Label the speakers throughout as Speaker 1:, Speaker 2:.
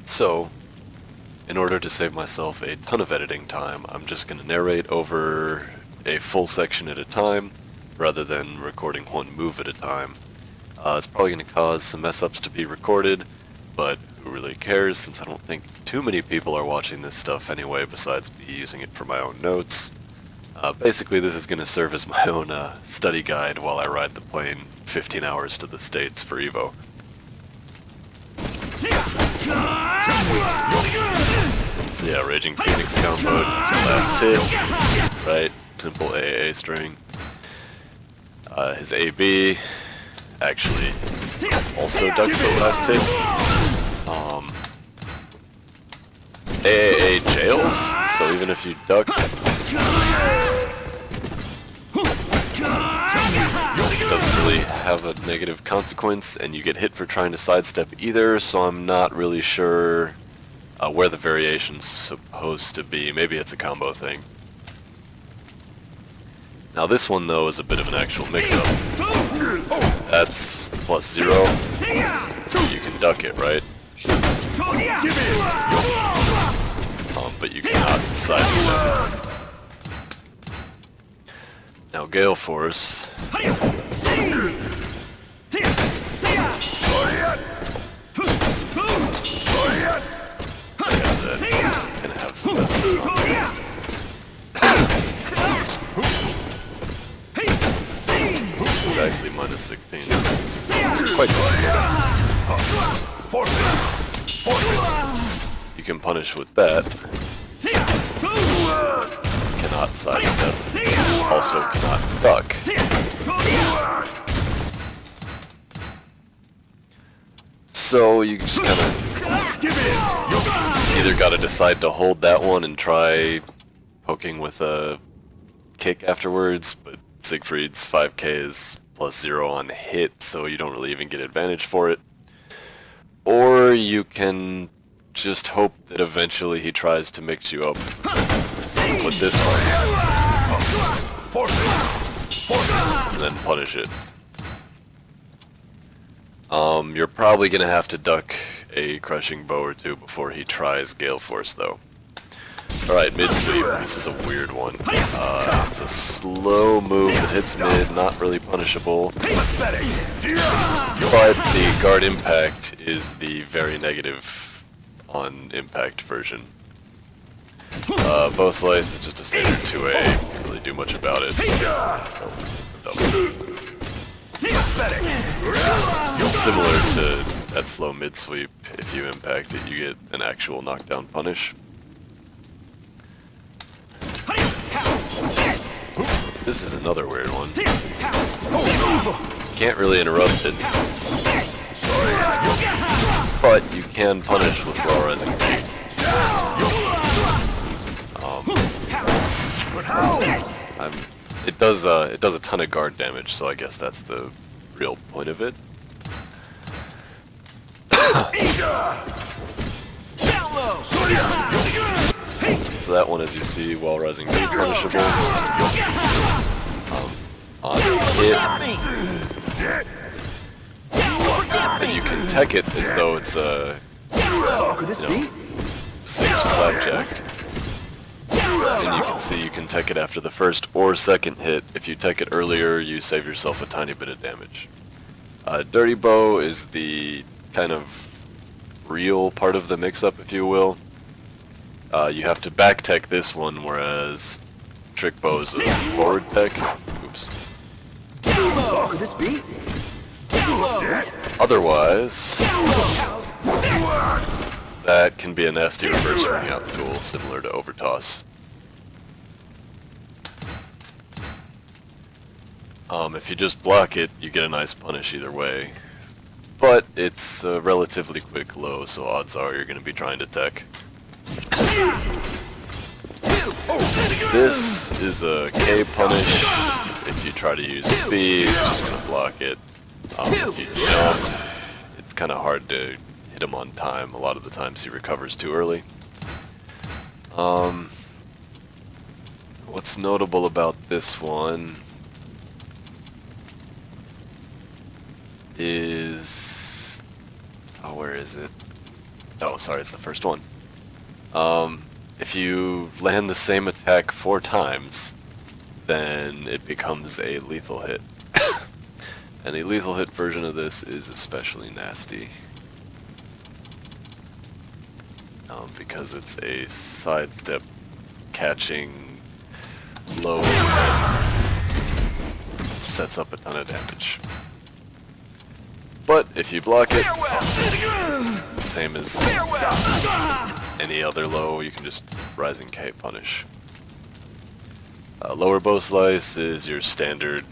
Speaker 1: So, in order to save myself a ton of editing time, I'm just going to narrate over a full section at a time, rather than recording one move at a time. It's probably going to cause some mess-ups to be recorded, but who really cares, since I don't think too many people are watching this stuff anyway, besides me using it for my own notes. Basically, this is going to serve as my own study guide while I ride the plane 15 hours to the States for Evo. So yeah, Raging Phoenix combo, last hit, right, simple AAA string. His AB, actually, also ducked the last hit. AAA jails, so even if you duck, it doesn't really have a negative consequence, and you get hit for trying to sidestep either, so I'm not really sure where the variation's supposed to be. Maybe it's a combo thing. Now this one though is a bit of an actual mix-up. That's +0. You can duck it, right? But you cannot sidestep. Now Gale Force. Gonna have some mess-ups on there. It's actually -16. It's quite good. You can punish with that. Cannot sidestep. Also cannot duck. So you just kind of either got to decide to hold that one and try poking with a kick afterwards, but Siegfried's 5k is +0 on hit, so you don't really even get advantage for it. Or you can just hope that eventually he tries to mix you up with this one, and then punish it. You're probably gonna have to duck a crushing bow or two before he tries Gale Force though. Alright, mid sweep. This is a weird one. It's a slow move that hits mid, not really punishable. But the guard impact is the very negative on impact version. Bow slice is just a standard 2A. Can't really do much about it. Similar to that slow mid sweep, if you impact it, you get an actual knockdown punish. This is another weird one. Can't really interrupt it, but you can punish with raw rising beat. It does a ton of guard damage, so I guess that's the real point of it. So that one, as you see, while rising beat punishable. On hit, and you can tech it as though it's a 6 flapjack. And you can see you can tech it after the first or second hit. If you tech it earlier, you save yourself a tiny bit of damage. Dirty Bow is the kind of real part of the mix-up, if you will. You have to back tech this one, whereas Trick Bow is a forward tech. Oops.
Speaker 2: Could this be?
Speaker 1: Otherwise, that can be a nasty reverse ring out tool, similar to Overtoss. If you just block it, you get a nice punish either way. But it's a relatively quick low, so odds are you're going to be trying to tech. This is a K punish. If you try to use a B, it's just going to block it. If you don't, it's kind of hard to hit him on time. A lot of the times he recovers too early. What's notable about this one is... oh, where is it? Oh, sorry, it's the first one. If you land the same attack 4 times, then it becomes a lethal hit. And the lethal hit version of this is especially nasty. Because it's a sidestep catching low that sets up a ton of damage. But if you block it, same as any other low, you can just Rising K punish. Lower bow slice is your standard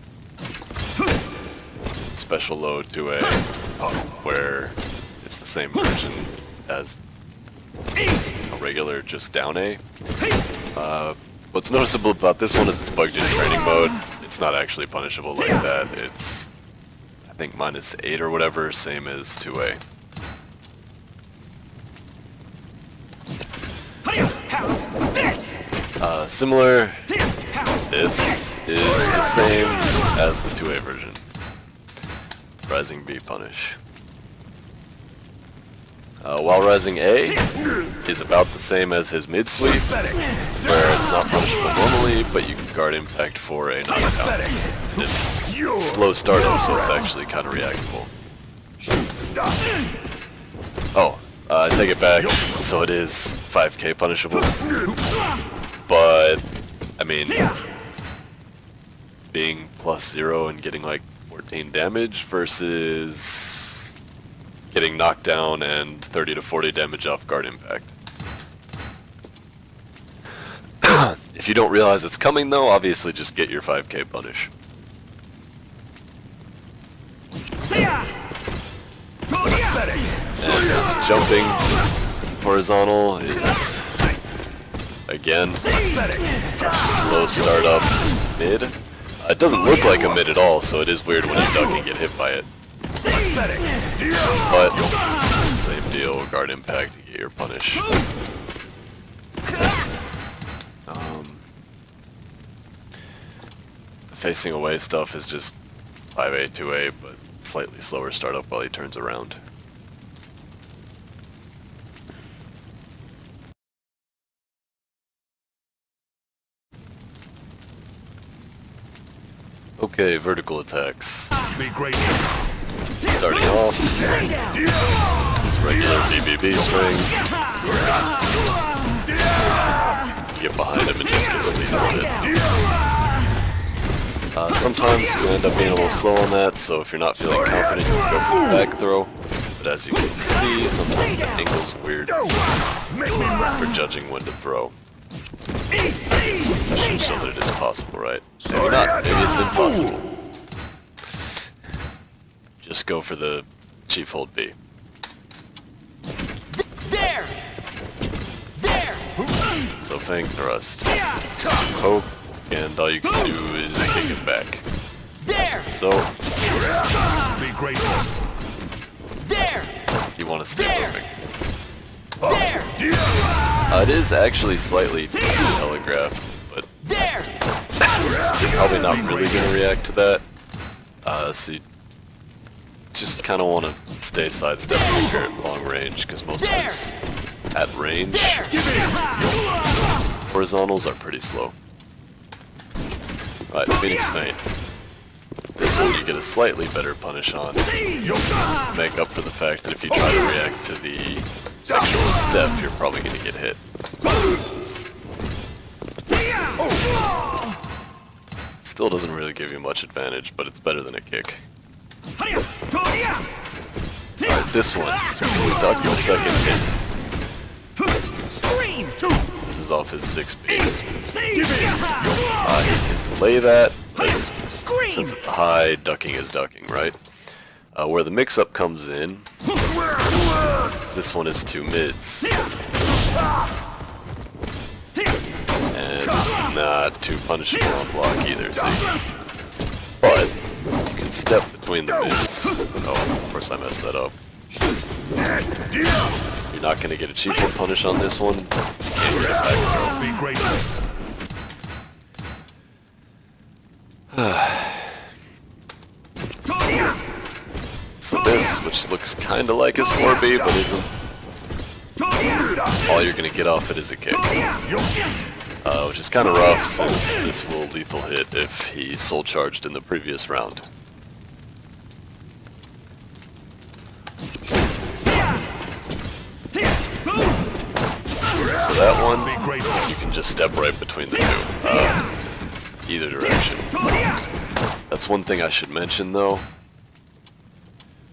Speaker 1: special low 2A, where it's the same version as a regular just down A. What's noticeable about this one is it's bugged in training mode. It's not actually punishable like that. It's, I think, -8 or whatever, same as 2A. Similar, this is the same as the 2A version. Rising B punish. While Rising A is about the same as his mid sweep, where it's not punishable normally, but you can guard impact for a knockdown. And it's slow startup, so it's actually kind of reactable. Oh, I take it back, so it is 5k punishable. But, I mean, being +0 and getting like 14 damage versus getting knocked down and 30 to 40 damage off guard impact. If you don't realize it's coming though, obviously just get your 5k punish. And jumping horizontal is, again, slow startup mid. It doesn't look like a mid at all, so it is weird when you duck and get hit by it. But, same deal, guard impact to get your punish. Facing away stuff is just 5A, 2A, but slightly slower startup while he turns around. Okay, vertical attacks. Starting off, this regular BBB swing. Get behind him and just get the lethal hit. Sometimes you end up being a little slow on that, so if you're not feeling confident, you can go for the back throw. But as you can see, sometimes the angle's weird for judging when to throw. That should show that it is possible, right? Maybe not. Maybe it's impossible. Just go for the Chief Hold B.
Speaker 3: There! There!
Speaker 1: So Fang Thrust. It's just a poke, and all you can do is kick it back.
Speaker 3: There!
Speaker 1: So,
Speaker 4: Be grateful.
Speaker 3: There!
Speaker 1: you want to stay
Speaker 3: There!
Speaker 1: moving.
Speaker 3: There!
Speaker 1: It is actually slightly telegraphed, but
Speaker 3: There!
Speaker 1: you're probably not really going to react to that. So you just kind of want to stay sidestepping if you're at long range, because most of his at range horizontals are pretty slow. Alright, Phoenix Feint. This one you get a slightly better punish on. Make up for the fact that if you try to react to the actual step, you're probably going to get hit. Still doesn't really give you much advantage, but it's better than a kick. Alright, this one. We duck the second hit. This is off his 6B. He can delay that, but since it's high, ducking is ducking, right? Where the mix-up comes in, this one is 2 mids. And it's not too punishable on block either, see? But you can step between the mids. Oh, of course I messed that up. You're not going to get a Chief Hold punish on this one. You can't get a back throw.
Speaker 4: Be grateful.
Speaker 1: So this, which looks kind of like his 4B, but isn't, all you're gonna get off it is a kick. Which is kind of rough since this will lethal hit if he soul charged in the previous round. So that one, you can just step right between the two, either direction. That's one thing I should mention though.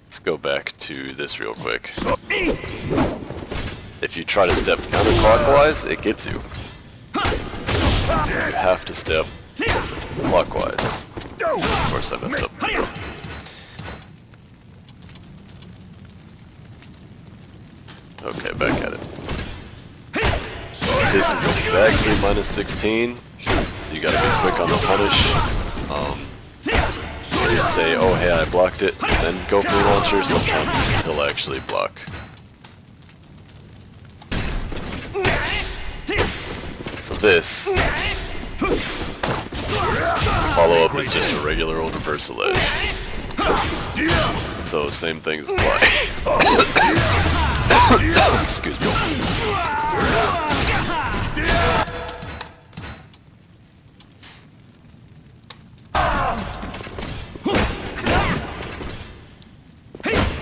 Speaker 1: Let's go back to this real quick. If you try to step counterclockwise, it gets you. You have to step clockwise. Of course I messed up. Okay, back at it. This is exactly minus 16, so you gotta be quick on the punish. You say, oh hey, I blocked it, and then go for the launcher. Sometimes he'll actually block. So this follow-up is just a regular old reversal edge. So same things apply. Excuse me.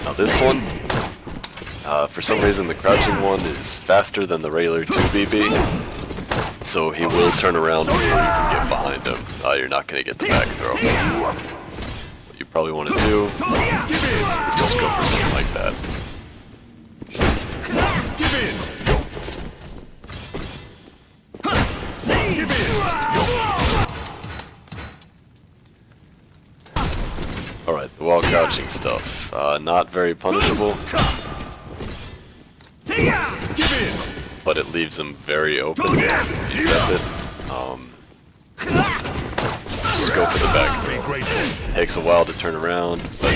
Speaker 1: Now this one, for some reason the crouching one is faster than the regular 2BB, so he will turn around before you can get behind him. You're not going to get the back throw. What you probably want to do is just go for something like that. Alright, the wall crouching stuff. Not very punishable, but it leaves him very open if you step it. Just go for the back throw. It takes a while to turn around, but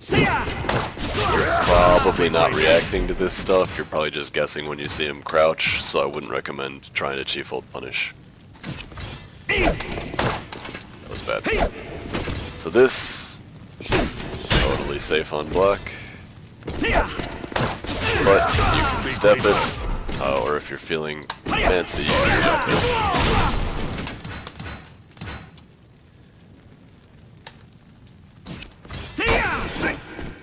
Speaker 1: you're probably not reacting to this stuff. You're probably just guessing when you see him crouch, so I wouldn't recommend trying to chief hold punish. That was bad. So this, totally safe on block, but you can step it, or if you're feeling fancy, you can jump it.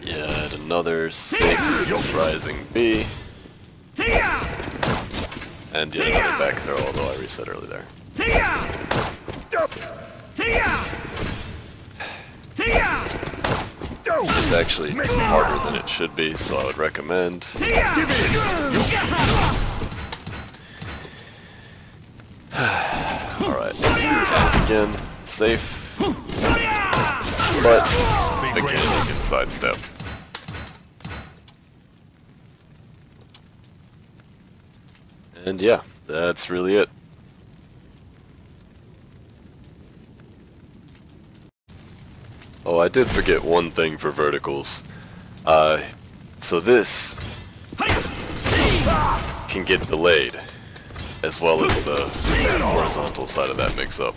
Speaker 1: Yet another safe rising B, and yet another back throw, although I reset early there. It's actually harder than it should be, so I would recommend. Alright, and again, safe, but again, you can sidestep. And yeah, that's really it. Oh, I did forget one thing for verticals. So this can get delayed, as well as the horizontal side of that mix-up.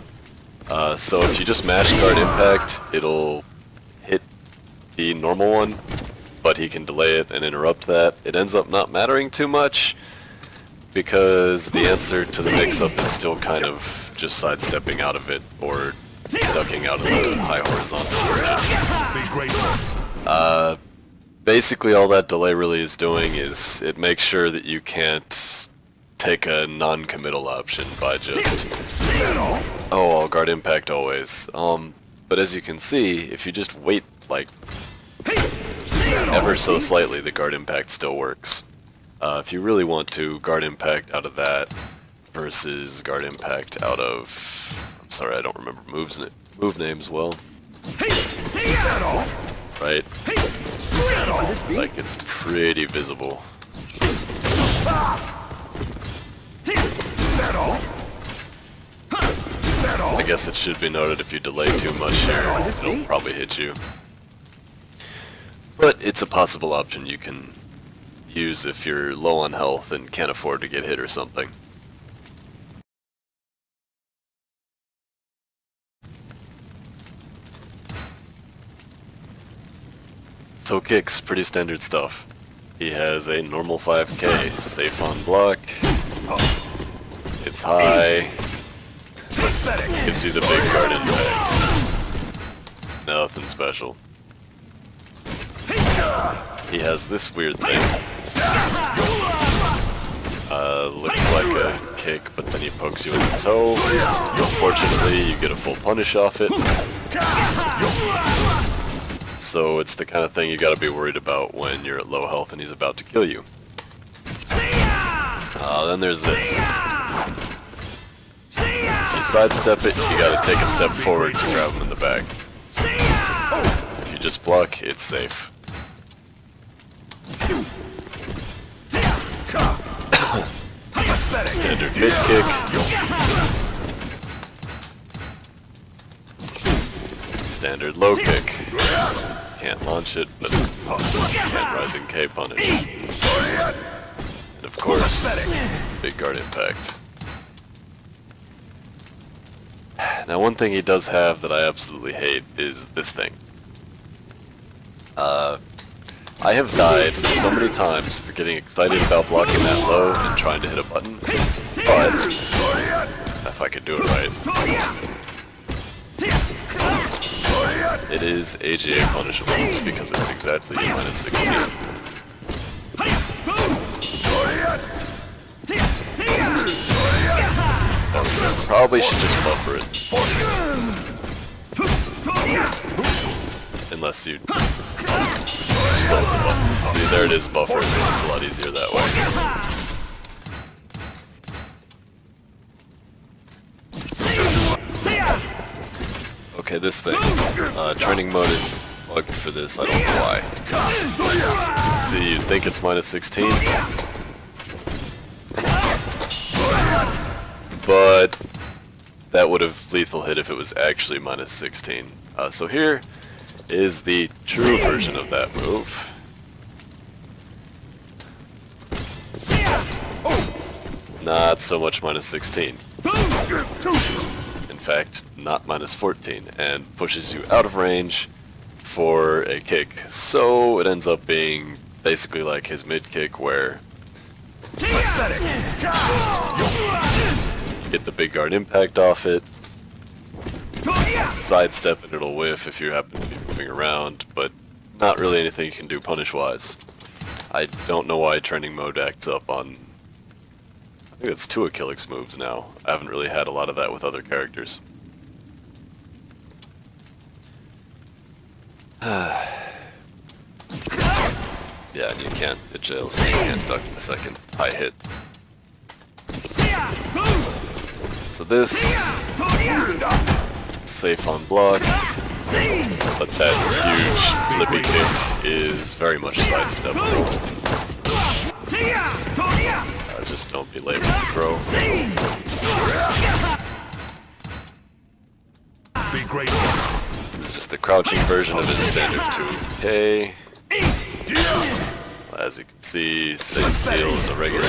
Speaker 1: So if you just mash guard impact, it'll hit the normal one, but he can delay it and interrupt that. It ends up not mattering too much, because the answer to the mix-up is still kind of just sidestepping out of it, or ducking out of the high horizontal version. Basically all that delay really is doing is it makes sure that you can't take a non-committal option by just, oh, I'll guard impact always. But as you can see, if you just wait like ever so slightly, the guard impact still works. If you really want to, guard impact out of that versus guard impact out of, I'm sorry, I don't remember move names well. Right? Like, it's pretty visible. I guess it should be noted if you delay too much here, it'll probably hit you. But it's a possible option you can use if you're low on health and can't afford to get hit or something. So kicks, pretty standard stuff. He has a normal 5k, safe on block. It's high. Gives you the big guard impact. Nothing special. He has this weird thing. Looks like a kick, but then he pokes you in the toe. Unfortunately, you get a full punish off it. So it's the kind of thing you gotta be worried about when you're at low health and he's about to kill you. Then there's this. If you sidestep it, you gotta take a step forward to grab him in the back. If you just block, it's safe. Standard mid kick. Standard low kick. Can't launch it, but can rising K punish. And of course, big guard impact. Now one thing he does have that I absolutely hate is this thing. I have died so many times for getting excited about blocking that low and trying to hit a button, but if I could do it right. It is AGA punishable because it's exactly minus 16. Probably should just buffer it. Unless you slow the buttons. See, there it is buffered. It's a lot easier that way. Okay, this thing. Training mode is bugged for this. I don't know why. See, you'd think it's minus 16. But that would have lethal hit if it was actually minus 16. So here is the true version of that move. Not so much minus 16. In fact, not minus 14, and pushes you out of range for a kick. So it ends up being basically like his mid kick where you get the big guard impact off it, sidestep and it'll whiff if you happen to be moving around, but not really anything you can do punish-wise. I don't know why training mode acts up on... I think it's 2 of Kilik's moves now. I haven't really had a lot of that with other characters. Yeah, and you can't hit jails, so you can't duck the second high hit. So this, safe on block, but that huge flippy kick is very much sidesteppable. Just don't be labeled to throw.
Speaker 4: Be grateful.
Speaker 1: This is just the crouching version of his standard 2K. As you can see, same deal as a regular.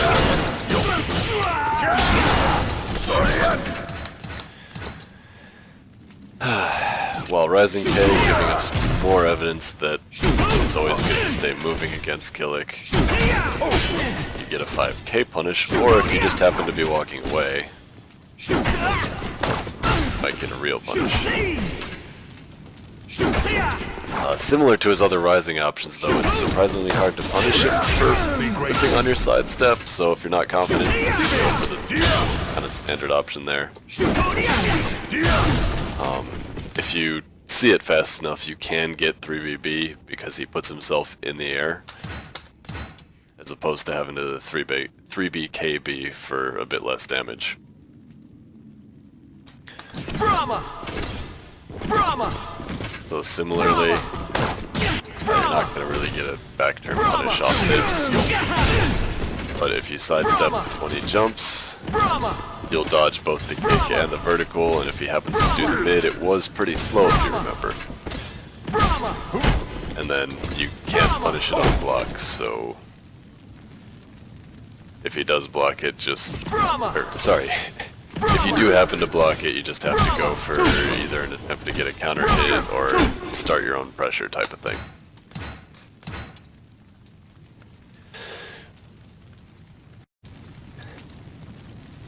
Speaker 1: While Rising K giving us more evidence that it's always good to stay moving against Kilik. You get a 5k punish, or if you just happen to be walking away, you might get a real punish. Similar to his other rising options though, it's surprisingly hard to punish him for whipping on your sidestep, so if you're not confident, you just go for the kind of standard option there. If you see it fast enough, you can get 3BB because he puts himself in the air, as opposed to having to 3BKB for a bit less damage.
Speaker 3: Brahma! Brahma!
Speaker 1: So similarly, you're not going to really get a back turn punish off this, but if you sidestep when he jumps, you'll dodge both the kick and the vertical, and if he happens to do the mid, it was pretty slow if you remember. And then you can't punish it on block, so if he does block it, if you do happen to block it, you just have to go for either an attempt to get a counter hit or start your own pressure type of thing.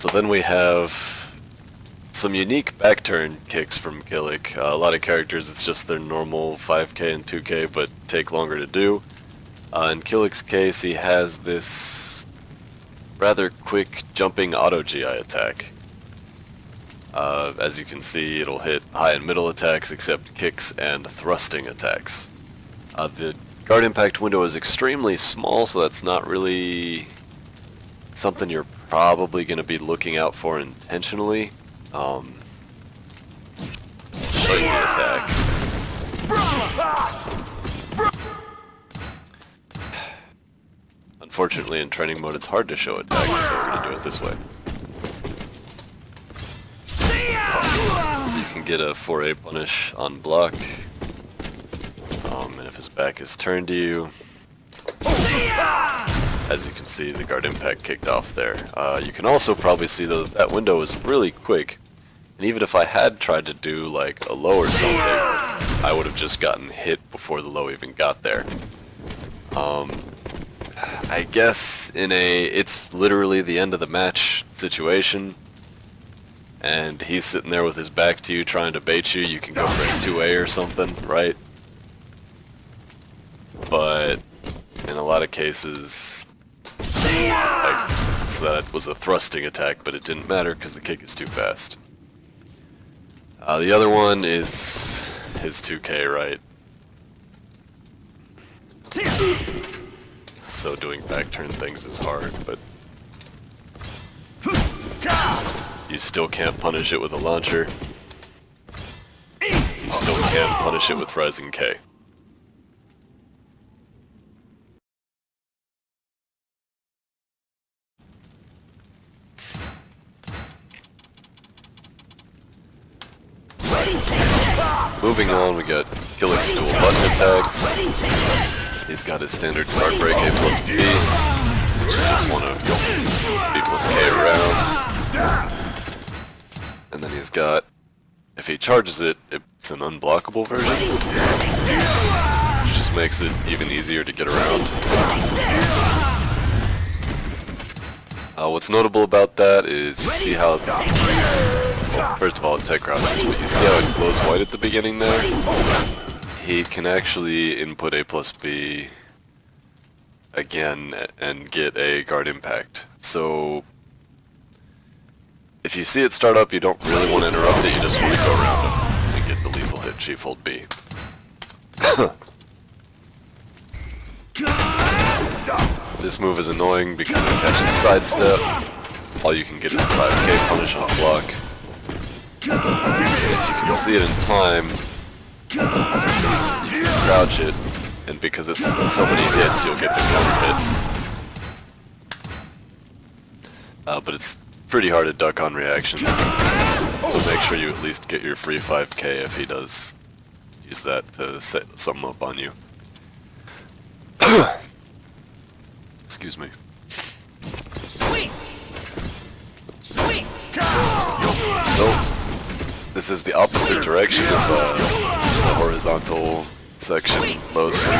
Speaker 1: So then we have some unique back turn kicks from Kilik. A lot of characters, it's just their normal 5k and 2k, but take longer to do. In Kilik's case, he has this rather quick jumping auto GI attack. As you can see, it'll hit high and middle attacks, except kicks and thrusting attacks. The guard impact window is extremely small, so that's not really something you're probably going to be looking out for intentionally. Show you the attack. Unfortunately, in training mode, it's hard to show attacks, so we're going to do it this way. So you can get a 4A punish on block, and if his back is turned to you, as you can see, the guard impact kicked off there. You can also probably see though that window is really quick, and even if I had tried to do like a low or something, I would have just gotten hit before the low even got there. I guess in it's literally the end of the match situation, and he's sitting there with his back to you trying to bait you, you can go for a 2A or something, right? But in a lot of cases, so that was a thrusting attack, but it didn't matter because the kick is too fast. The other one is his 2K, right? So doing back turn things is hard, but you still can't punish it with a launcher. You still can't punish it with Rising K. Moving on, we got Kilik's dual button attacks. He's got his standard card break A plus B, which is just one of B plus K around. And then he's got, if he charges it, it's an unblockable version, which just makes it even easier to get around. What's notable about that is you see how, well, first of all, it tech crouches, but you see how it glows white at the beginning there? He can actually input A plus B again and get a guard impact. So if you see it start up, you don't really want to interrupt it, you just want to go around him and get the lethal hit, Chief Hold B. This move is annoying because it catches sidestep. All you can get is a 5k punish on block. If you can see it in time, you can crouch it, and because it's so many hits, you'll get the counter hit. But it's pretty hard to duck on reaction, so make sure you at least get your free 5k if he does use that to set something up on you. Excuse me.
Speaker 3: Sweet! Sweet!
Speaker 1: So, this is the opposite direction of the horizontal section, low swing.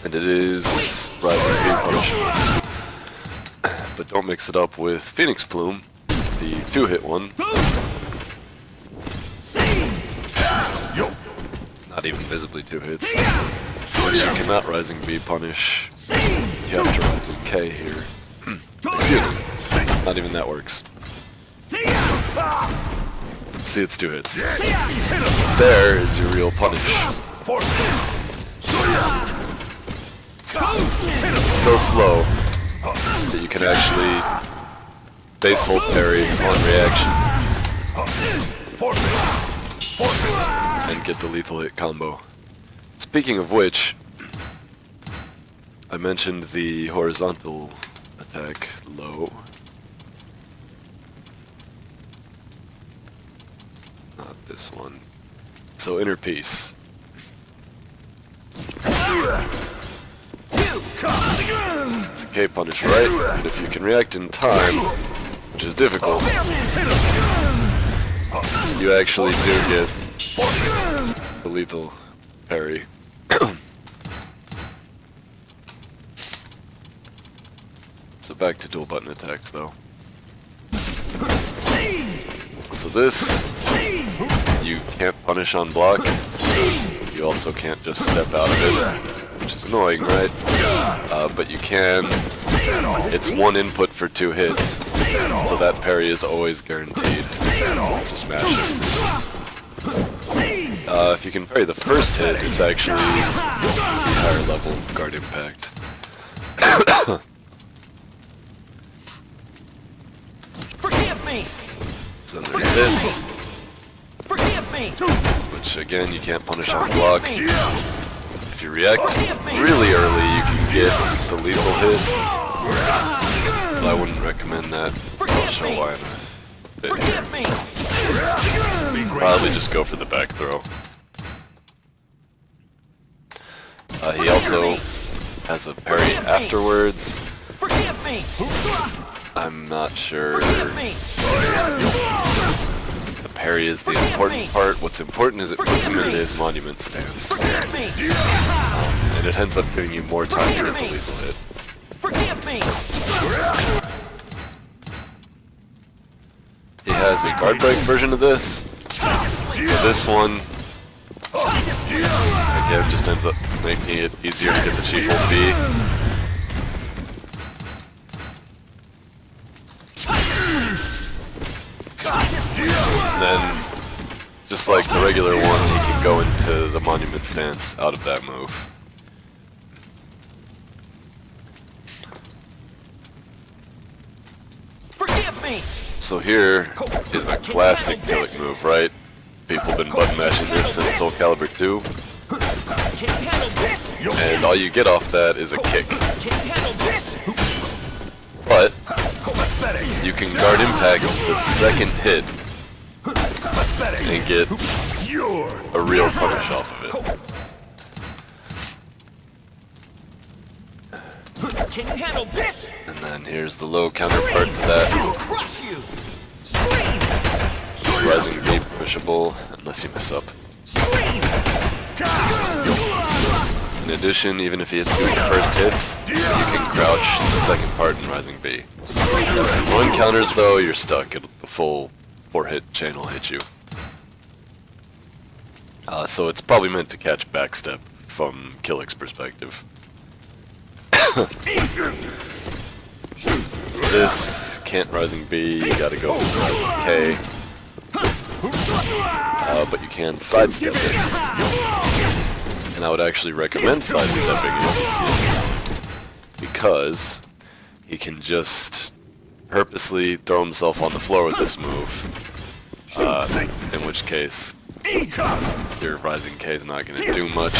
Speaker 1: And it is Rising B punish. But don't mix it up with Phoenix Plume, the 2-hit one. Not even visibly 2 hits. Which you cannot Rising B punish. You have to Rising K here. Excuse me. Not even that works. See, it's 2 hits. There is your real punish. It's so slow that you can actually base hold parry on reaction and get the lethal hit combo. Speaking of which, I mentioned the horizontal attack low. Not this one. So inner piece. It's a K punish, right? But if you can react in time, which is difficult, you actually do get the lethal parry. So back to dual button attacks though. So this, you can't punish on block. You also can't just step out of it, which is annoying, right? But you can. It's one input for 2 hits, so that parry is always guaranteed. Just mash it. If you can parry the first hit, it's actually higher level guard impact.
Speaker 3: Forgive me.
Speaker 1: So then there's this,
Speaker 3: Forgive me.
Speaker 1: which again you can't punish on block. If you react really early, you can get the lethal hit. But I wouldn't recommend that. I'll show why in a bit here.
Speaker 3: Forgive me.
Speaker 1: Probably just go for the back throw. He also has a parry afterwards.
Speaker 3: Forgive me.
Speaker 1: I'm not sure.
Speaker 3: Forgive me.
Speaker 1: The parry is the important part. What's important is it puts him into his monument stance.
Speaker 3: Forgive me.
Speaker 1: And it ends up giving you more time to get the lethal hit.
Speaker 3: Forgive me.
Speaker 1: He has a guard break version of this. So this one, again, just ends up making it easier to get the Chief Hold B. And then, just like the regular one, he can go into the monument stance out of that move.
Speaker 3: Forgive me.
Speaker 1: So here is a classic Kilik move, right? People have been button mashing this since Soul Calibur 2.
Speaker 3: Can you handle this?
Speaker 1: And all you get off that is a kick.
Speaker 3: Can you handle this?
Speaker 1: But you can guard impact the second hit and get a real punish off of it.
Speaker 3: Can you handle this?
Speaker 1: And then here's the low counterpart to that.
Speaker 3: I will crush you. Scream.
Speaker 1: Rising B pushable, unless you mess up.
Speaker 3: Scream.
Speaker 1: In addition, even if he hits 2 of the first hits, you can crouch the second part in Rising B. If one counters though, you're stuck. The full 4-hit chain will hit you. So it's probably meant to catch backstep from Kilik's perspective. So this, can't Rising B, you gotta go for Rising K. But you can sidestep it. And I would actually recommend sidestepping it if you see it. Because he can just purposely throw himself on the floor with this move. In which case, your Rising K is not going to do much,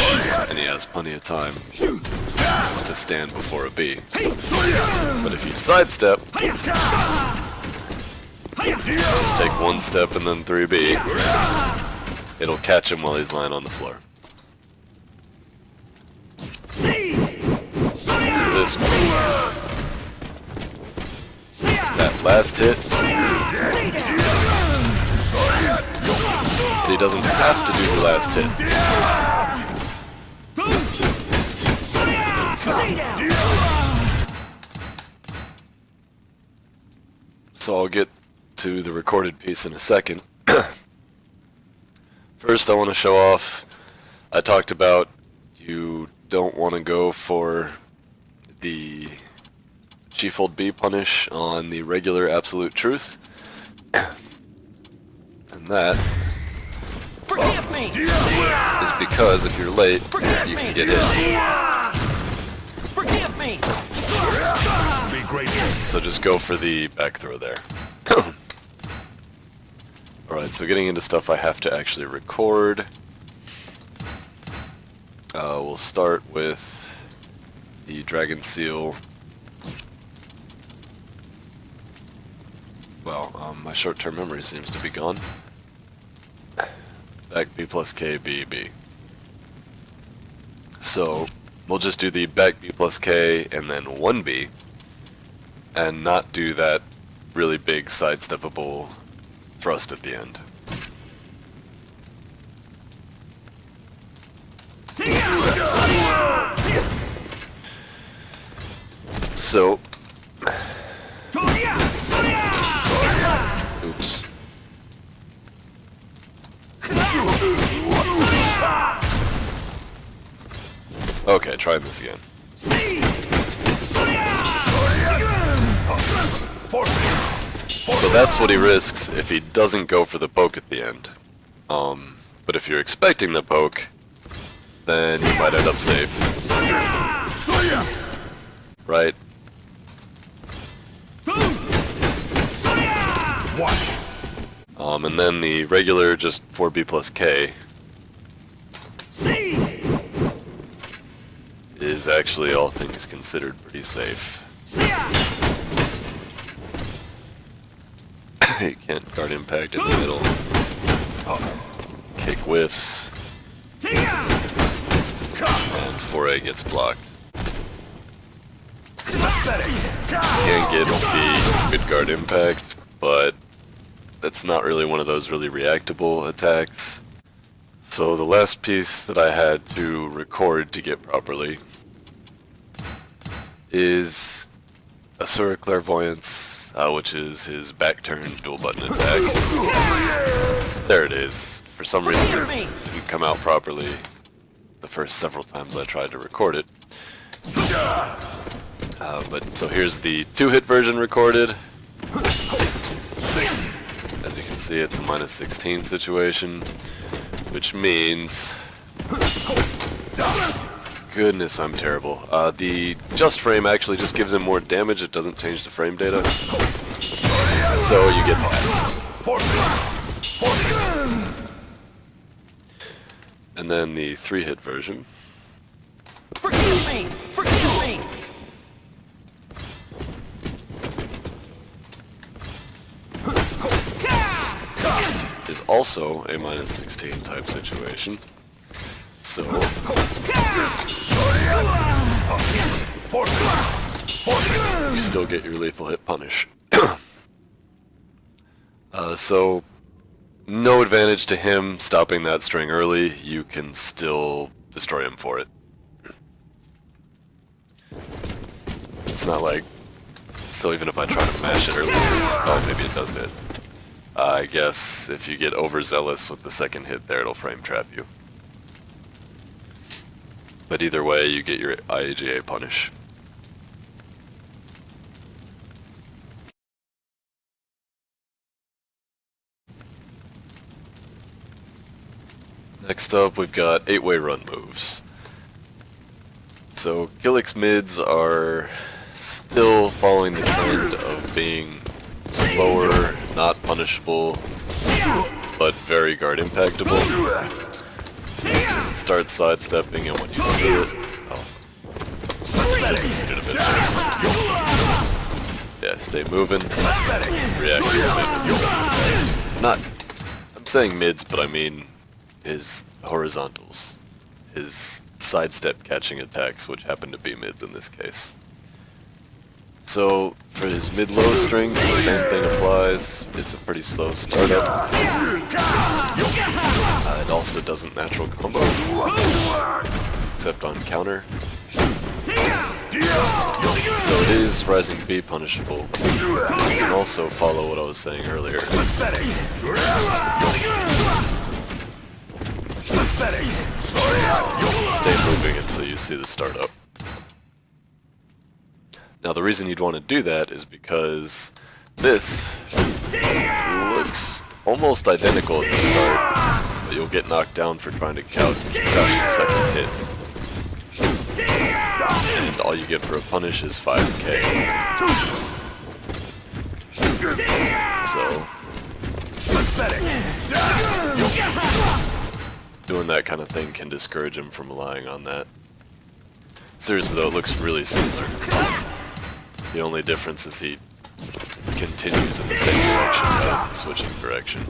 Speaker 1: and he has plenty of time to stand before a B. But if you sidestep, just take 1 step and then 3B, it'll catch him while he's lying on the floor. So this move, that last hit, he doesn't have to do the last hit. So I'll get to the recorded piece in a second. First I want to show off, I talked about you don't want to go for the Chief Hold B punish on the regular Absolute Truth. And that is because if you're late, you can get hit.
Speaker 3: Forgive me.
Speaker 4: Be grateful.
Speaker 1: So just go for the back throw there. Alright, so getting into stuff I have to actually record. We'll start with the Dragon Seal. Well, my short-term memory seems to be gone. Back B plus K, B, B. So, we'll just do the back B plus K and then 1B, and not do that really big sidesteppable thrust at the end. So, oops. Okay, try this again. So that's what he risks if he doesn't go for the poke at the end. But if you're expecting the poke, then you might end up safe. Right? And then the regular just 4B plus K is actually, all things considered, pretty safe. You can't guard impact in the middle. Kick whiffs. And 4A gets blocked. Can't get the good guard impact, but that's not really one of those really reactable attacks. So the last piece that I had to record to get properly is Asura Clairvoyance, which is his back turn dual button attack. There it is. For some reason it didn't come out properly the first several times I tried to record it. But so here's the 2-hit version recorded. As you can see, it's a -16 situation, which means... Goodness, I'm terrible. The just frame actually just gives him more damage, it doesn't change the frame data. So you get that. And then the 3-hit version.
Speaker 3: Forgive me! Forgive me!
Speaker 1: Is also a -16 type situation. So you still get your lethal hit punish. So no advantage to him stopping that string early. You can still destroy him for it. It's not like... So even if I try to mash it early, oh, maybe it does hit. I guess if you get overzealous with the second hit there, it'll frame trap you. But either way, you get your IAGA punish. Next up, we've got 8-way run moves. So Kilik's mids are still following the trend of being slower, not punishable, but very guard impactable. So you can start sidestepping, and when you see it, anticipated a bit there. Yeah, stay moving. React to it. Not, I'm saying mids, but I mean his horizontals, his sidestep catching attacks, which happen to be mids in this case. So for his mid-low string, the same thing applies. It's a pretty slow startup. It also doesn't natural combo, except on counter. So it is rising B punishable. You can also follow what I was saying earlier. Stay moving until you see the startup. Now the reason you'd want to do that is because this looks almost identical at the start, but you'll get knocked down for trying to crouch the second hit. And all you get for a punish is 5k. So doing that kind of thing can discourage him from relying on that. Seriously though, it looks really similar. The only difference is he continues in the same direction rather than switching direction.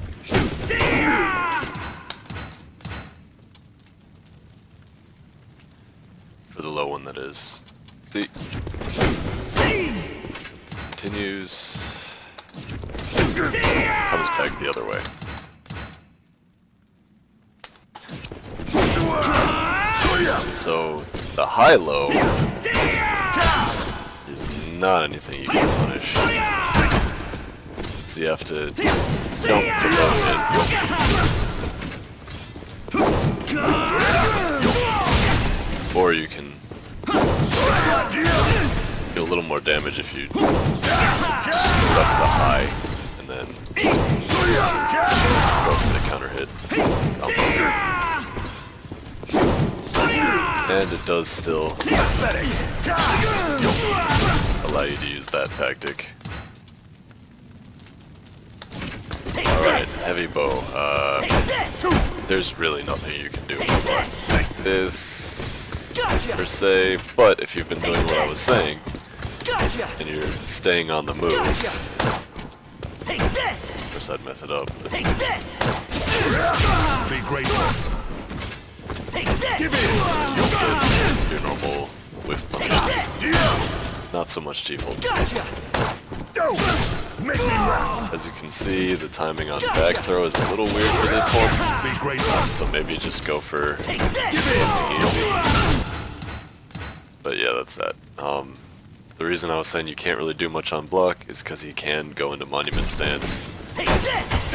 Speaker 1: For the low one, that is. See? Continues. Comes back the other way. So, the high-low is not anything you can punish. So you have to jump to low mid. Or or you can do a little more damage if you just put up the high and then go for the counter hit. And it does still allow you to use that tactic. Alright, heavy bow. There's really nothing you can do with this per se, but if you've been doing what I was saying, and you're staying on the move,
Speaker 3: Take this!
Speaker 1: of course I'd mess it up. But
Speaker 3: Take this!
Speaker 4: Be grateful.
Speaker 3: Take this!
Speaker 1: you'll get your normal whiff
Speaker 3: Take
Speaker 1: punches.
Speaker 3: this!
Speaker 1: Not so much G-fold.
Speaker 3: Gotcha!
Speaker 4: Make me laugh.
Speaker 1: As you can see, the timing on back throw is a little weird for this one,
Speaker 4: Be grateful.
Speaker 1: so maybe just go for
Speaker 3: Take this!
Speaker 1: But yeah, that's that. The reason I was saying you can't really do much on block is because he can go into monument stance
Speaker 3: Take this!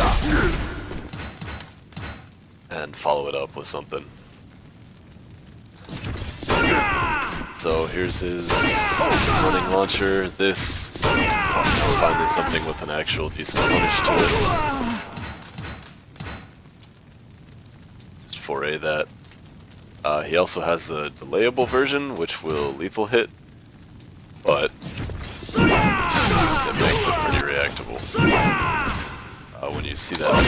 Speaker 1: and follow it up with something. So here's his running launcher. This, finally something with an actual decent punish to it. Just foray that. He also has a delayable version, which will lethal hit, but it makes it pretty reactable. When you see that,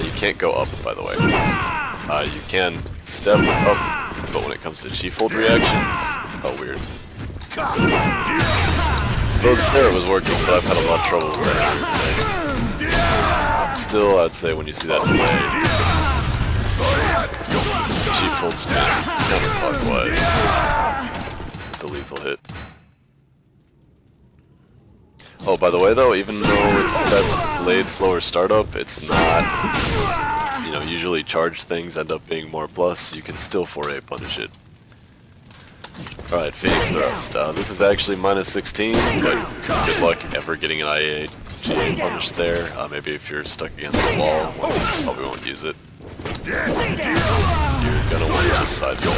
Speaker 1: you can't go up, by the way. You can step up, but when it comes to G-fold reactions, oh weird. So those there it was working, but I've had a lot of trouble with that. Still, I'd say when you see that delay, G-fold spin counterclockwise, the lethal hit. Oh, by the way though, even though it's that delayed slower startup, it's not, you know, usually charged things end up being more plus, you can still foray punish it. Alright, Phoenix Thrust. This is actually minus 16, but good luck ever getting an IA GA punish there. Maybe if you're stuck against the wall, well, you probably won't use it. You're gonna want to just sidestep.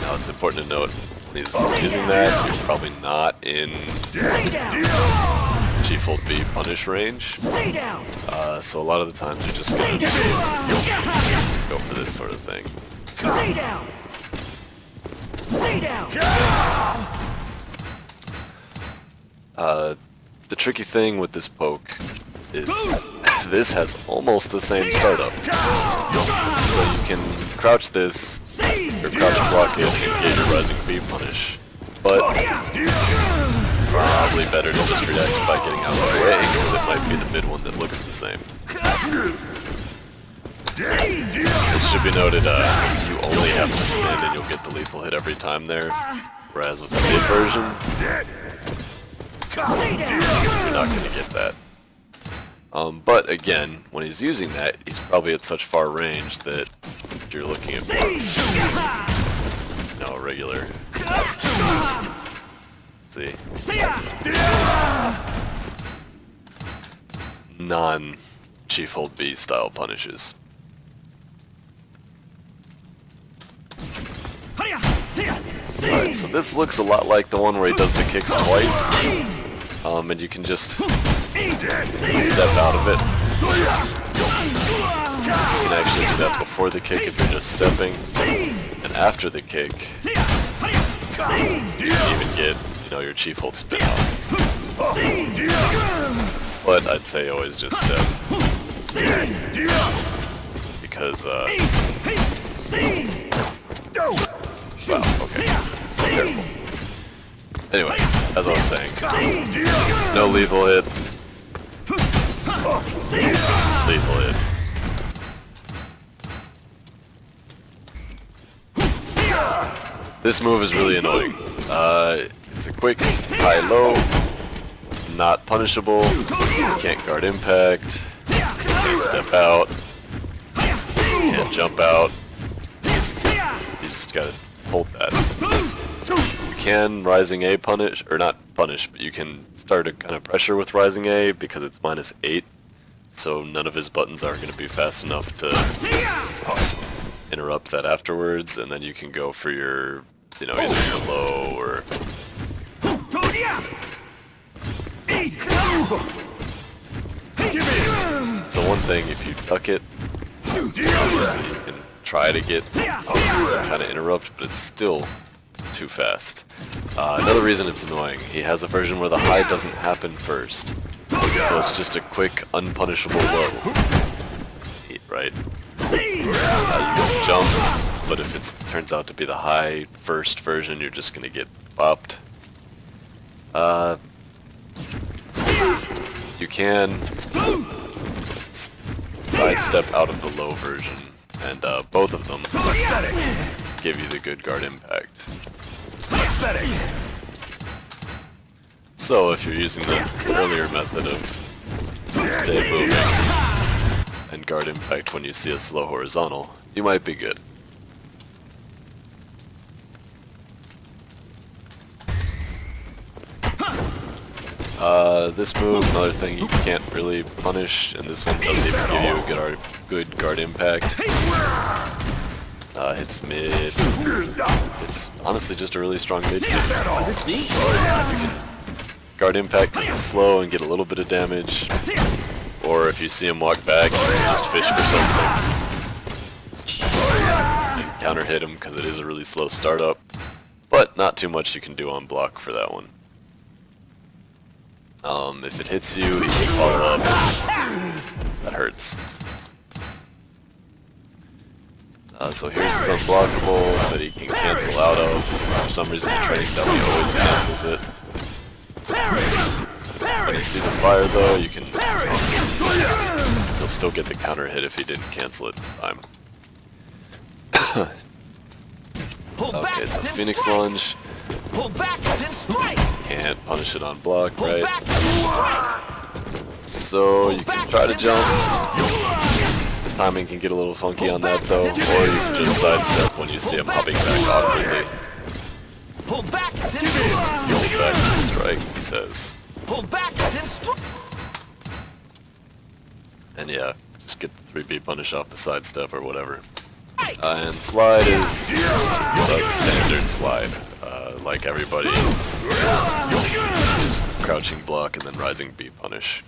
Speaker 1: Now it's important to note, when he's using that, you're probably not in G-fold B punish range. So a lot of the times you're just gonna go for this sort of thing.
Speaker 3: Stay down! Stay down!
Speaker 1: The tricky thing with this poke is this has almost the same startup. So you can crouch this, or crouch block it, and get your rising B punish. But probably better to just react by getting out of the way, because it might be the mid one that looks the same. It should be noted, you only have to spin and you'll get the lethal hit every time there, whereas with the mid version, you're not going to get that. But again, when he's using that, he's probably at such far range that you're looking at more, you know, a regular. Let's see. Non-G-fold B style punishes. Alright, so this looks a lot like the one where he does the kicks twice, and you can just step out of it. You can actually do that before the kick if you're just stepping, and after the kick, you can even get, you know, your G-fold spin off. But I'd say always just step, because wow, okay. Careful. Anyway, as I was saying, no lethal hit. Lethal hit. This move is really annoying. It's a quick high-low, not punishable, can't guard impact, can't step out, can't jump out. You just gotta hold that. You can Rising A punish, or not punish, but you can start a kind of pressure with Rising A because it's -8, so none of his buttons are going to be fast enough to interrupt that afterwards, and then you can go for your, you know, either your low or... So one thing, if you duck it, obviously you can try to get kind of interrupt, but it's still too fast. Another reason it's annoying, he has a version where the high doesn't happen first. So it's just a quick, unpunishable low. Right? You can jump, but if it turns out to be the high first version, you're just gonna get bopped. You can sidestep out of the low version, and both of them give you the good guard impact. So if you're using the earlier method of stay moving and guard impact when you see a slow horizontal, you might be good. This move, another thing you can't really punish, and this one doesn't even give you a good guard impact. Hits mid. It's honestly just a really strong mid kick. Guard impact because it's slow and get a little bit of damage. Or if you see him walk back, you can just fish for something. Counter hit him because it is a really slow startup. But not too much you can do on block for that one. If it hits you, you can follow up. That hurts. So here's his unblockable that he can cancel out of. For some reason the training dummy always cancels it. When you see the fire though, you can... You'll still get the counter hit if he didn't cancel it in time. Okay, so Phoenix Lunge. Can't punish it on block, right? So you can try to jump. The timing can get a little funky on that though, or you can just sidestep when you see him hopping back awkwardly. Hold back then strike, he says. And yeah, just get the 3B punish off the sidestep or whatever. And slide is a standard slide, like everybody. Just crouching block and then rising B punish.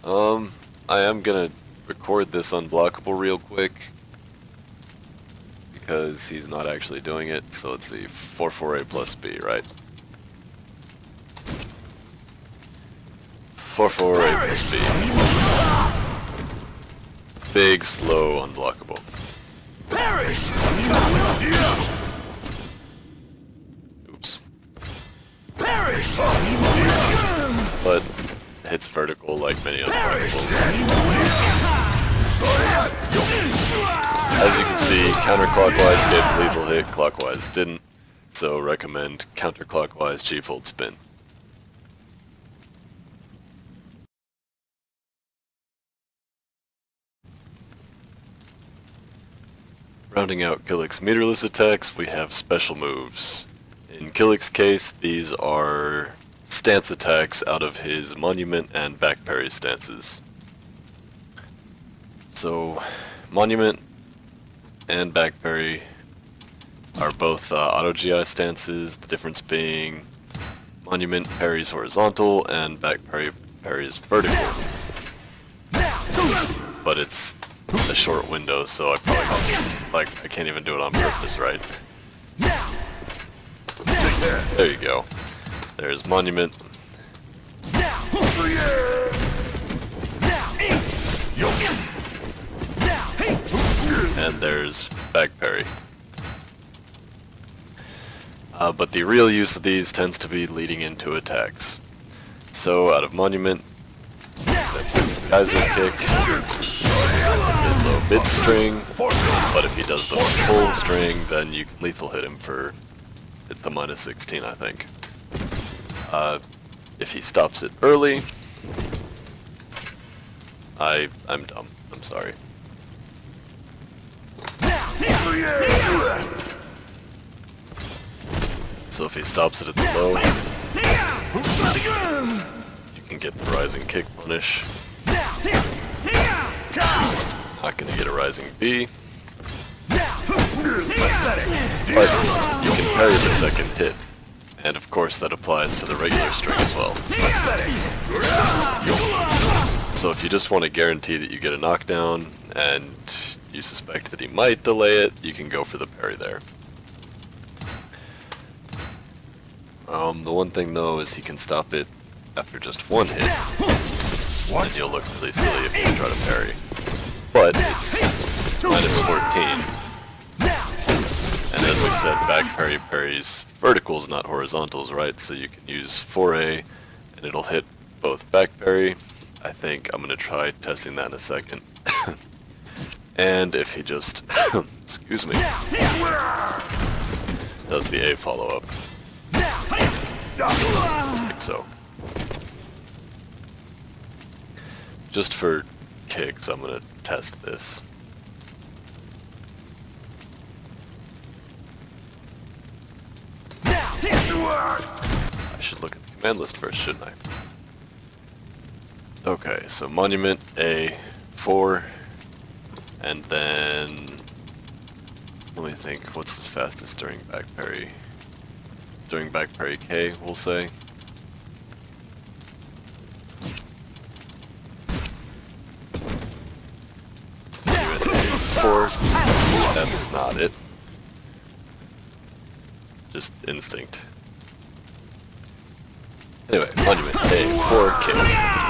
Speaker 1: I am gonna record this unblockable real quick because he's not actually doing it. So let's see, 4-4A plus B, right? 4-4A plus B. Big, slow, unblockable. Oops. But hits vertical like many unblockables. As you can see, counterclockwise gave lethal hit, clockwise didn't. So recommend counterclockwise G-fold spin. Rounding out Kilik's meterless attacks, we have special moves. In Kilik's case, these are stance attacks out of his monument and back parry stances. So, monument and back parry are both auto GI stances, the difference being monument parries horizontal and back parry parries vertical. But it's a short window, so I probably I can't even do it on purpose, right? There you go. There's monument. And there's back parry. But the real use of these tends to be leading into attacks. So out of monument, that's his geyser kick. That's a mid-low mid-string, but if he does the full string, then you can lethal hit him for, it's a -16, I think. If he stops it early, I'm dumb, I'm sorry. So if he stops it at the low, you can get the rising kick punish. Not gonna get a rising B. but you can parry the second hit. And of course that applies to the regular string as well. So if you just want to guarantee that you get a knockdown and you suspect that he might delay it, you can go for the parry there. The one thing though is he can stop it after just one hit, and you'll look really silly if you try to parry. But it's minus 14. And as we said, back parry parries verticals, not horizontals, right? So you can use 4A and it'll hit both back parry. I think I'm going to try testing that in a second. And if he just, excuse me, does the A follow up. Like so. Just for kicks, I'm going to test this. I should look at the command list first, shouldn't I? Okay, so monument A, 4, and then let me think, what's his fastest during back parry? During back parry K, we'll say. Monument A, 4, that's not it. Just instinct. Anyway, monument A, 4, K.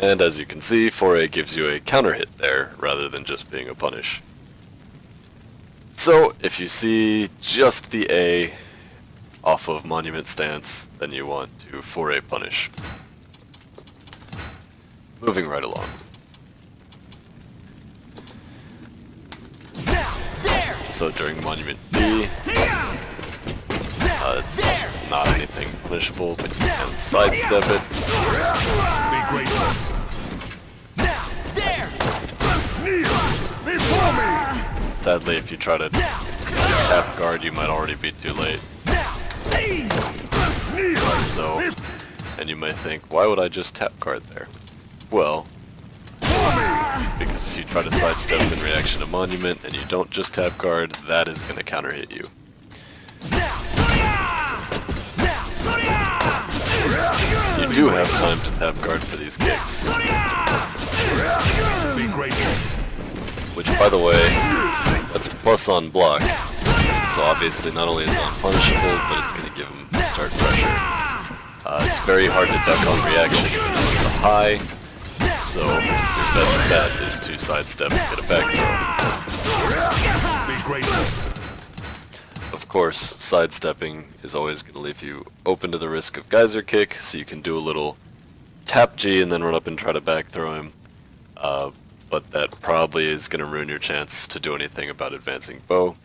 Speaker 1: And as you can see, 4A gives you a counter hit there, rather than just being a punish. So, if you see just the A off of monument stance, then you want to 4A punish. Moving right along. So during monument B, it's not anything punishable, but you can sidestep it.
Speaker 4: Be grateful.
Speaker 1: Sadly, if you try to tap guard, you might already be too late. So, and you might think, why would I just tap guard there? Well, because if you try to sidestep in reaction to monument and you don't just tap guard, that is going to counter hit you. You do have time to tap guard for these kicks.
Speaker 4: Be grateful.
Speaker 1: Which, by the way, that's plus on block. So obviously not only is it unpunishable, but it's going to give him start pressure. It's very hard to duck on reaction even though it's a high. So your best bet is to sidestep and get a back throw.
Speaker 4: Be grateful.
Speaker 1: Of course, sidestepping is always going to leave you open to the risk of geyser kick, so you can do a little tap G and then run up and try to back throw him. But that probably is going to ruin your chance to do anything about advancing bow.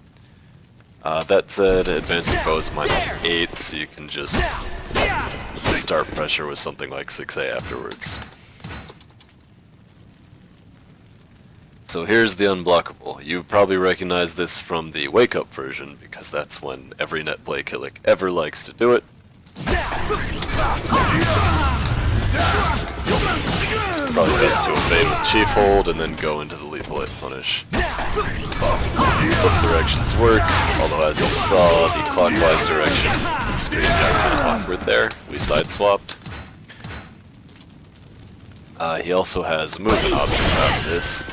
Speaker 1: That said, advancing bow is minus 8, so you can just start pressure with something like 6A afterwards. So here's the unblockable. You probably recognize this from the wake up version, because that's when every net play Kilik ever likes to do it. It's probably best to evade with Chief Hold and then go into the lethal hit punish. Both directions work, although as you saw, the clockwise direction the screen got kind of awkward there. We side swapped. He also has movement options after this.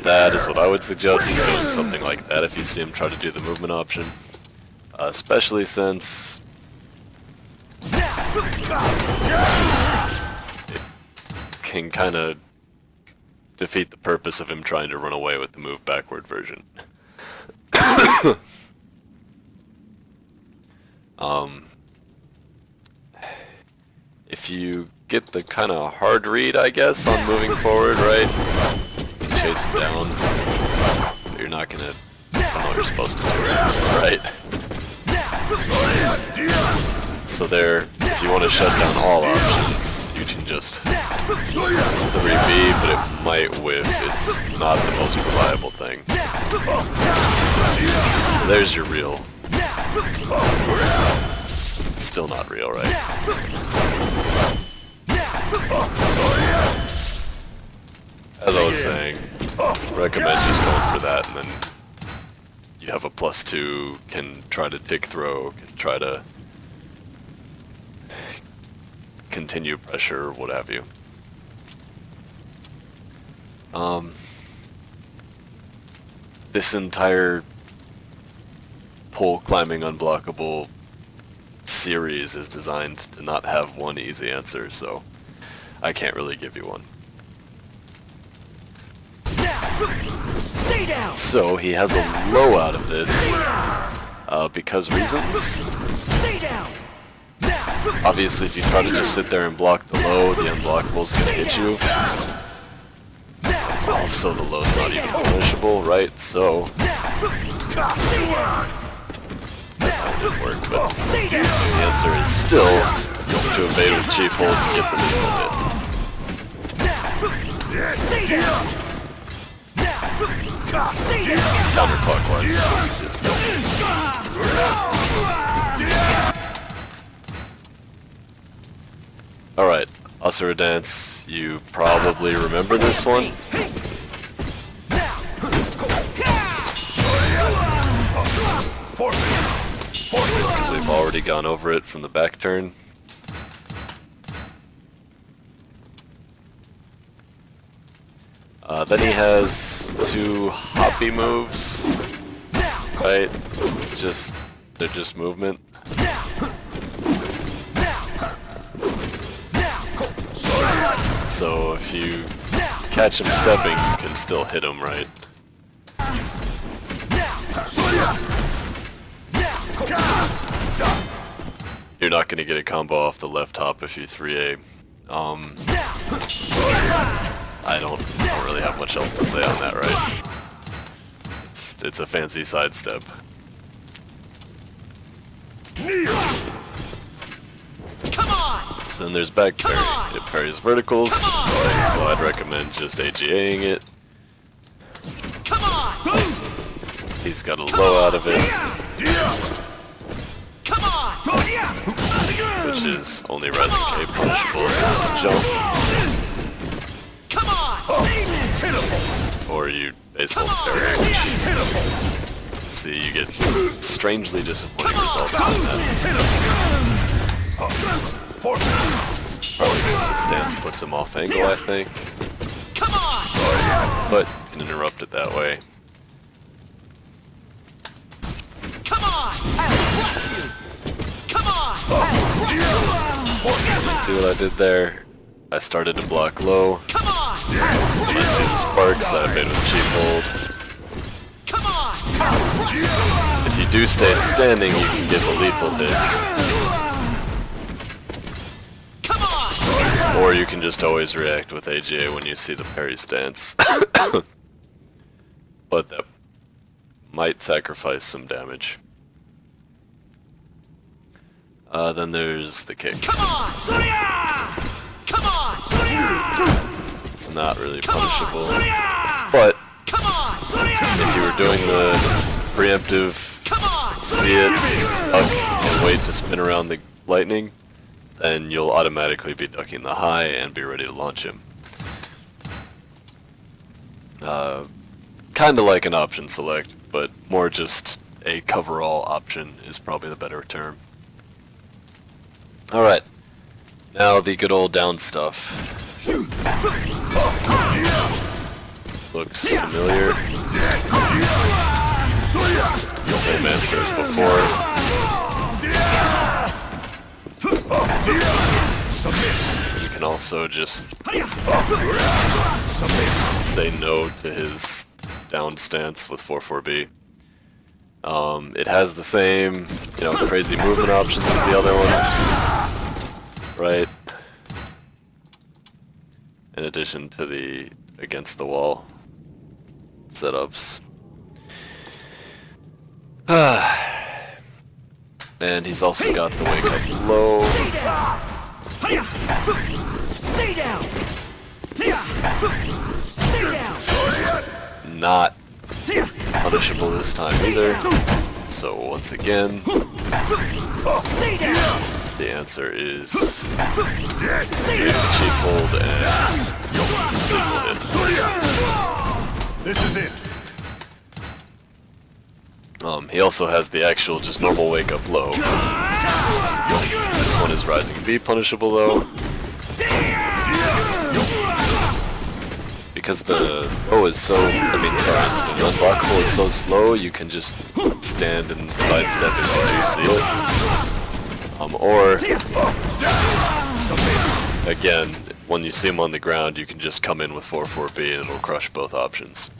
Speaker 1: That is what I would suggest, is doing something like that if you see him try to do the movement option. Especially since it can kind of defeat the purpose of him trying to run away with the move backward version. If you get the kind of hard read, I guess, on moving forward, right? Chase him down, but you're not gonna know what you're supposed to do, right? So there, if you want to shut down all options, you can just 3B, but it might whiff. It's not the most reliable thing. So there's your real. It's still not real, right? as I was saying, recommend just going for that, and then you have a +2, can try to tick throw, can try to continue pressure, what have you. This entire pole climbing unblockable series is designed to not have one easy answer, so I can't really give you one.
Speaker 3: Stay down.
Speaker 1: So he has a low out of this because reasons.
Speaker 3: Stay down.
Speaker 1: Obviously, if you try to just sit there and block the low, the unblockable's gonna hit you. Also, the low's not even punishable, right? So that didn't work, but the answer is still going to evade with Chief Hold and get the lethal hit.
Speaker 3: Stay down. Stay down.
Speaker 1: Counterclockwise is good. Alright, Asura Dance, you probably remember this one. Because we've already gone over it from the back turn. Then he has 2 hoppy moves, right? It's just, they're just movement. So if you catch him stepping, you can still hit him, right? You're not going to get a combo off the left hop if you 3A. I don't really have much else to say on that, right? It's a fancy sidestep. So then there's back parry. It parries verticals, so I'd recommend just AGAing it. He's got a low out of it, which is only rising K punishable as a jump. Or you base hold parry. See, you get strangely disappointing results from that. Probably because the stance puts him off angle, I think. But you can interrupt it that way. See what I did there? I started to block low. When I see the sparks, I evade with Chief Hold. If you do stay standing, you can get the lethal hit. Or you can just always react with AGA when you see the parry stance. But that might sacrifice some damage. Then there's the kick. It's not really punishable. But if you were doing the preemptive see it, duck, and wait to spin around the lightning, then you'll automatically be ducking the high and be ready to launch him. Kinda like an option select, but more just a coverall option is probably the better term. Alright, now the good old down stuff. Looks familiar. Same answer as before. You can also just say no to his down stance with 4-4B. It has the same, crazy movement options as the other one, right? In addition to the against the wall setups. And he's also got the wake up low.
Speaker 3: Stay down. Stay down.
Speaker 1: Not punishable this time either. So once again,
Speaker 3: Stay down.
Speaker 1: The answer is
Speaker 3: Stay down.
Speaker 1: Chieffold and Legal Hit.
Speaker 4: This is it.
Speaker 1: He also has the actual just normal wake up low. This one is Rising V punishable though. Because the bow is so, the unblockable is so slow, you can just stand and sidestep if you do see it. Or, again, when you see him on the ground, you can just come in with 4-4B and it'll crush both options.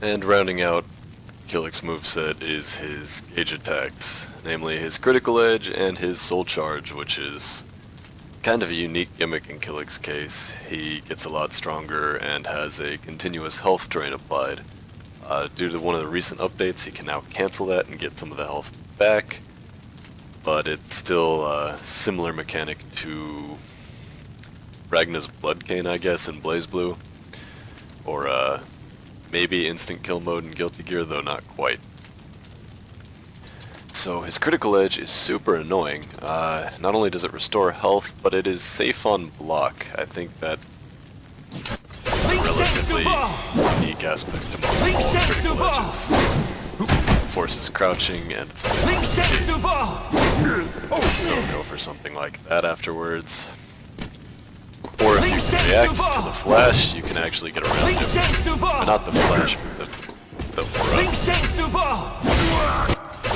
Speaker 1: And rounding out Kilik's moveset is his gauge attacks, namely his critical edge and his soul charge, which is kind of a unique gimmick in Kilik's case. He gets a lot stronger and has a continuous health drain applied. Due to one of the recent updates, he can now cancel that and get some of the health back, but it's still a similar mechanic to Ragna's Blood Cane, I guess, in BlazBlue, or maybe instant kill mode in Guilty Gear, though not quite. So his critical edge is super annoying. Not only does it restore health, but it is safe on block. I think that is a relatively unique aspect among all critical edges. Forces crouching and it's so go for something like that afterwards. Or if you can react to the flash, you can actually get around him. But not the flash, but the aura.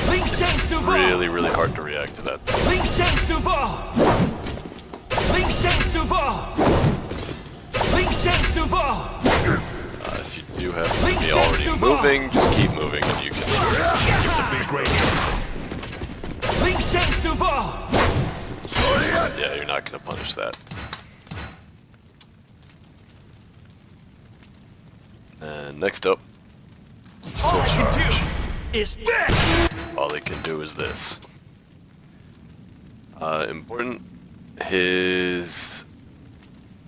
Speaker 1: It's really, really hard to react to that. If you do have to be already moving, just keep moving and you can yeah, you're not going to punish that. And next up, Soul Charge. All he can do is this. Important, his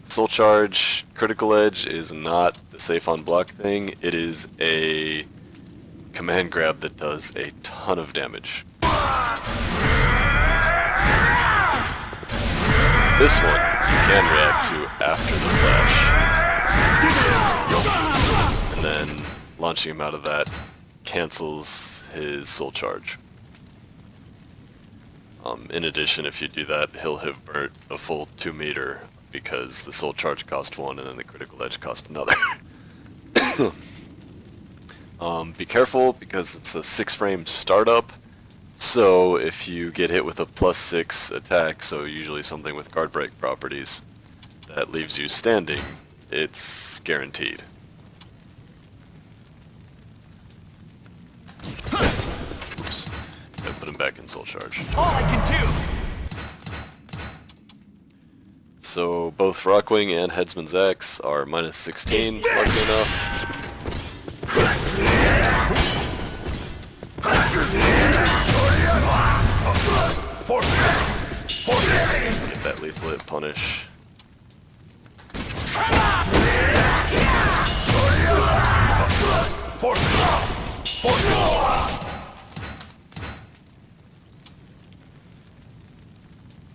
Speaker 1: Soul Charge critical edge is not the safe on block thing, it is a command grab that does a ton of damage. This one you can react to after the flash. And then launching him out of that cancels his Soul Charge. In addition, if you do that, he'll have burnt a full 2 meter because the Soul Charge cost 1 and then the critical edge cost another. Be careful because it's a 6-frame startup, so if you get hit with a +6 attack, so usually something with guard break properties, that leaves you standing, it's guaranteed. Oops. Gotta put him back in Soul Charge.
Speaker 3: All I can do.
Speaker 1: So both Rockwing and Headsman's Axe are -16, lucky enough. Get that lethal hit punish.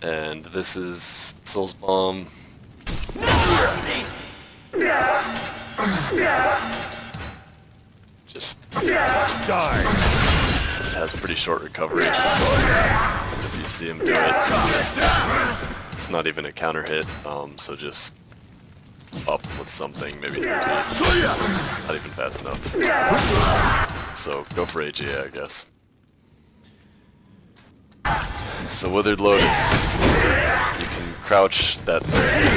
Speaker 1: And this is Soul's Bomb. Just
Speaker 4: Die.
Speaker 1: it has pretty short recovery. If you see him do it, it's not even a counter hit, so just up with something, maybe 3 feet. Not even fast enough. So go for AGA, I guess. So Withered Lotus, you can crouch that there. You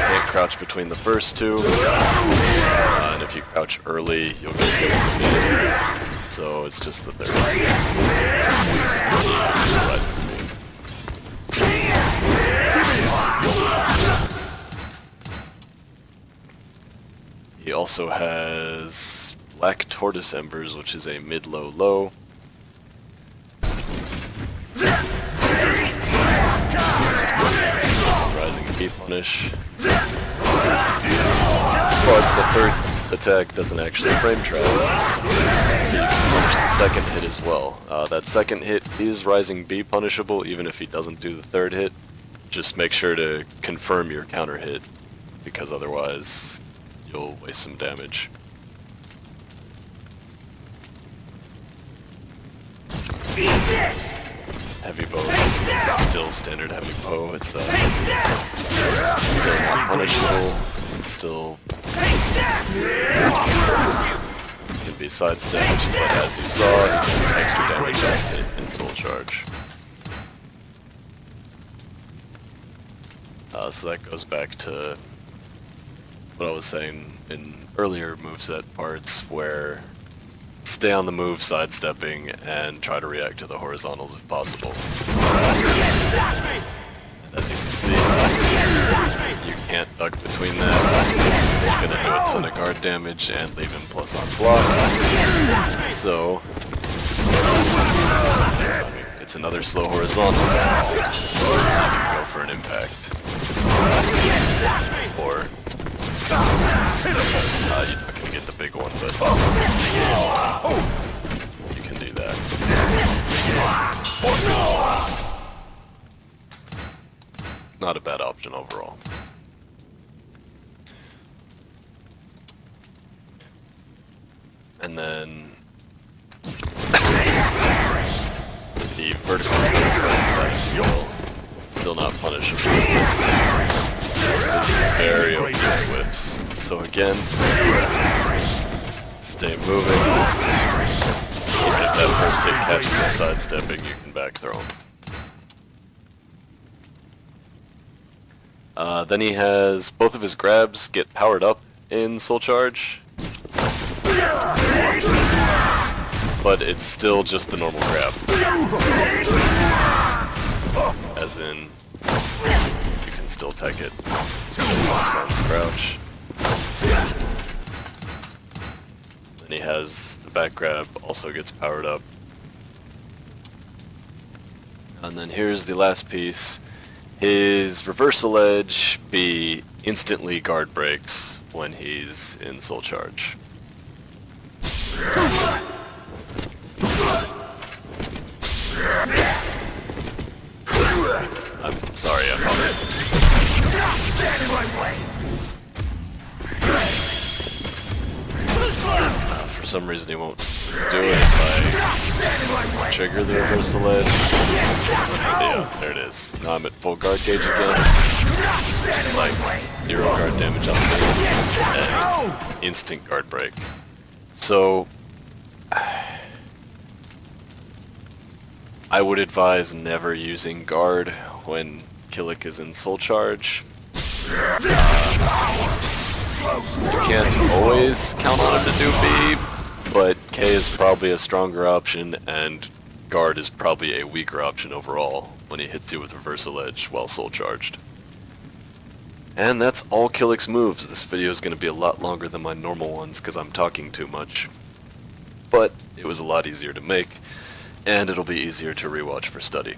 Speaker 1: can't crouch between the first two, and if you crouch early, you'll get hit with the mid. So it's just the third. Rising beam. He also has Black Tortoise Embers, which is a mid-low-low. Rising punish. But the third attack doesn't actually frame trap, so you can punish the second hit as well. That second hit is Rising B punishable even if he doesn't do the third hit. Just make sure to confirm your counter hit, because otherwise you'll waste some damage. Heavy bow is still standard heavy bow. It's still not punishable. It's still can be sidestepped, but as you saw, it gets extra damage on hit in Soul Charge. So that goes back to what I was saying in earlier moveset parts, where stay on the move sidestepping and try to react to the horizontals if possible. As you can see, you can't duck between that. You're gonna do a ton of guard damage and leave him plus on block. So it's another slow horizontal, so you can go for an impact. Or you're not gonna get the big one, but you can do that. Not a bad option overall. And then the vertical still not punishable. Very open whiffs. So again, stay moving. Even if that first hit catches you sidestepping, you can back throw him. Then he has both of his grabs get powered up in Soul Charge, but it's still just the normal grab. As in, you can still tech it. On crouch. Then he has the back grab, also gets powered up. And then here's the last piece. His reversal edge B instantly guard breaks when he's in Soul Charge. I'm sorry, I apologize. For some reason he won't do it if I trigger the reversal edge. Yeah, there it is. Now I'm at full guard gauge again. Like 0 guard damage on me and instant guard break. So I would advise never using guard when Kilik is in Soul Charge. You can't always count on him to do B, but K is probably a stronger option, and guard is probably a weaker option overall when he hits you with reversal edge while Soul Charged. And that's all Kilik's moves. This video is going to be a lot longer than my normal ones because I'm talking too much. But it was a lot easier to make, and it'll be easier to rewatch for study.